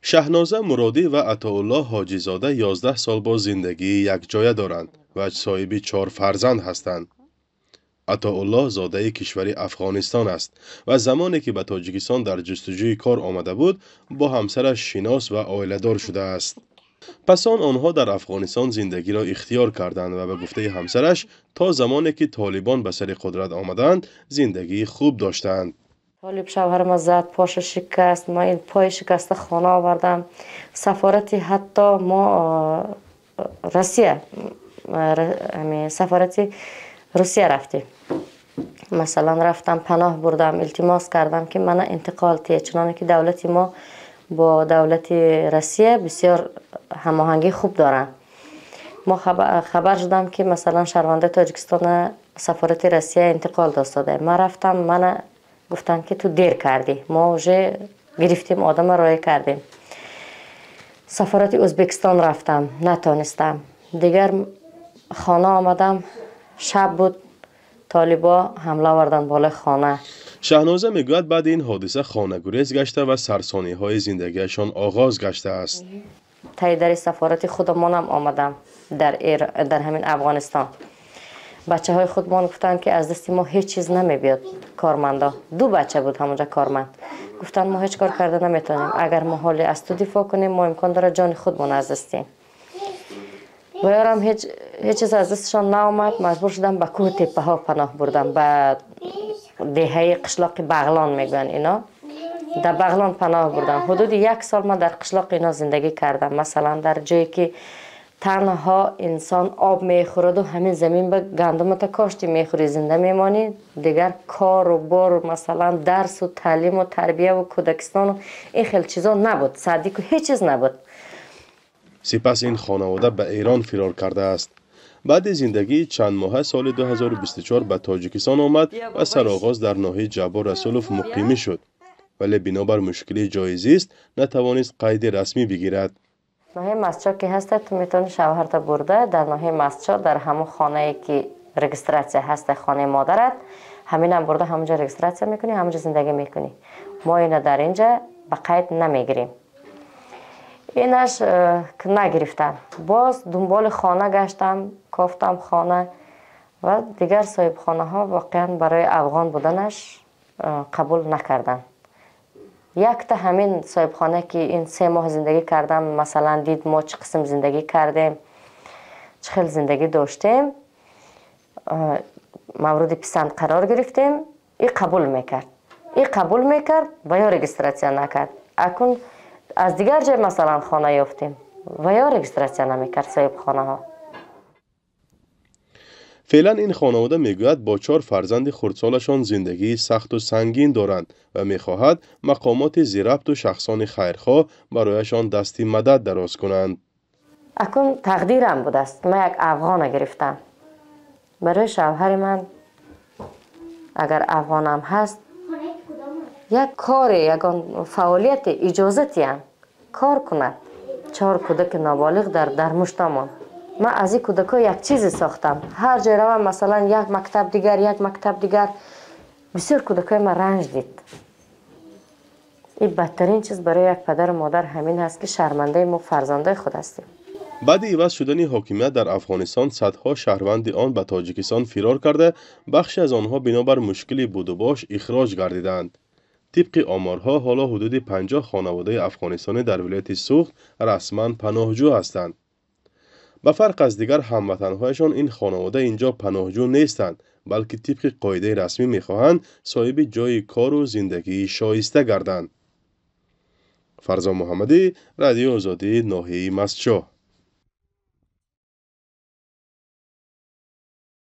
شهنازه مرادی و عطاالله حاجی زاده 11 سال با زندگی یک جایه دارند و صاحب 4 فرزند هستند. عطاالله زاده کشور افغانستان است و زمانی که به تاجیکستان در جستجوی کار آمده بود با همسرش شناس و عائله‌دار شده است. پس آنها در افغانستان زندگی را اختیار کردند و به گفته همسرش تا زمانی که طالبان به سر قدرت آمدند زندگی خوب داشتند. طالب شوهر ما زد، پاش شکست، ما این پای شکست خانه آوردم. سفارتی حتی ما روسیه سفارتی روسیه رفتیم. مثلا رفتم پناه بردم، التماس کردم که من انتقال ته، چنانه که دولت ما با دولت روسیه بسیار هماهنگی خوب دارن. ما خبر شدم که مثلا شهرونده تاجیکستان سفارت روسیه انتقال داده. من رفتم، من گفتن که تو دیر کردی، ما وجه گرفتیم آدم رای کردیم. سفارت ازبکستان رفتم، نتانستم. دیگر خانه آمدم، شب بود، طالبا حمله آوردن بالای خانه. شهنازه میگوید بعد این حادثه خانه گریز گشته و سرسانی های زندگیشان آغاز گشته است. تای در سفارت خودمانم آمدم در همین افغانستان. بچه های خودمان گفتن که از دست ما هیچ چیز نمیبیاد. کارمندا 2 بچه بود همونجا کارمند، گفتن ما هیچ کار کرده نمیتونیم، اگر ما حالی از تو دفاع کنیم ما امکان داره جان خودمون از دستیم. و یارم هیچ چیز از دستشان نآمد، مجبور شدم به کوه تپه ها پناه بردم، به دهه قشلاق بغلان میگن اینا، در بغلان پناه بردم. حدود 1 سال من در قشلاق اینا زندگی کردم. مثلا در جایی که تنها انسان آب میخورد و همین زمین به گندم تا کاشتی میخوری زنده میمانی، دیگر کار و بار مثلا درس و تعلیم و تربیه و کودکستان و این خیلی چیزا نبود، صدیق و هیچ چیز نبود. سپس این خانواده به ایران فرار کرده است. بعد زندگی چند ماه سال 2024 به تاجیکستان آمد و سرآغاز در ناحیه جبار رسولوف مقیمی شد، ولی بنابر مشکلی جایزی است نتوانست قید رسمی بگیرد. ناحیه مسجد که هست تو میتونی شوهرت برده در ناحیه مسجد در همون خانه که رجیستراسیون هست، خانه مادرت، همین هم برده همونجا رجیستراسیون میکنی، همونجا زندگی میکنی. ما اینا در اینجا به قید نمیگیریم. اینش که نگرفتم، باز دنبال خانه گشتم، کافتم خانه و دیگر صاحب خانه ها واقعا برای افغان بودنش قبول نکردن. یک تا همین صاحب خانه که این 3 ماه زندگی کردم مثلا دید ما چه قسم زندگی کردیم، چه خیلی زندگی داشتیم، مورد پسند قرار گرفتیم، این قبول میکرد و یا رجیستراسیون نکرد. اکنون از دیگر جای مثلا خانه یافتیم و یا رجیستراسیون نمیکرد صاحب خانه ها. فعلا این خانواده میگوید با 4 فرزند خردسالشان زندگی سخت و سنگین دارند و میخواهد مقامات ذی-ربط و شخصان خیرخواه برایشان دستی مدد دراز کنند. اکنون تقدیرم بود است، من یک افغان گرفتم برای شوهر من. اگر افغانم هست یک کار، یک فعالیت اجازتی هم کار کند. 4 کودک نابالغ در مشتمان. من از این کودکا یک چیزی ساختم، هر جای روم مثلا یک مکتب دیگر، بسیار کودکای من رنج دید. این بدترین چیز برای یک پدر و مادر همین هست که شرمنده ما فرزندای خود هستیم. بعد عوض شدن حاکمیت در افغانستان صدها شهروند آن به تاجیکستان فرار کرده، بخشی از آنها بنابر مشکلی بود و باش اخراج گردیدند. طبق آمارها حالا حدود 50 خانواده افغانستانی در ولایت سوخت رسما پناهجو هستند. به فرق از دیگر هموطنهایشان این خانواده اینجا پناهجو نیستند، بلکه طبق قاعده رسمی میخواهند صاحب جای کار و زندگی شایسته گردند. فرزان محمدی، رادیو آزادی، ناحیه مسجد.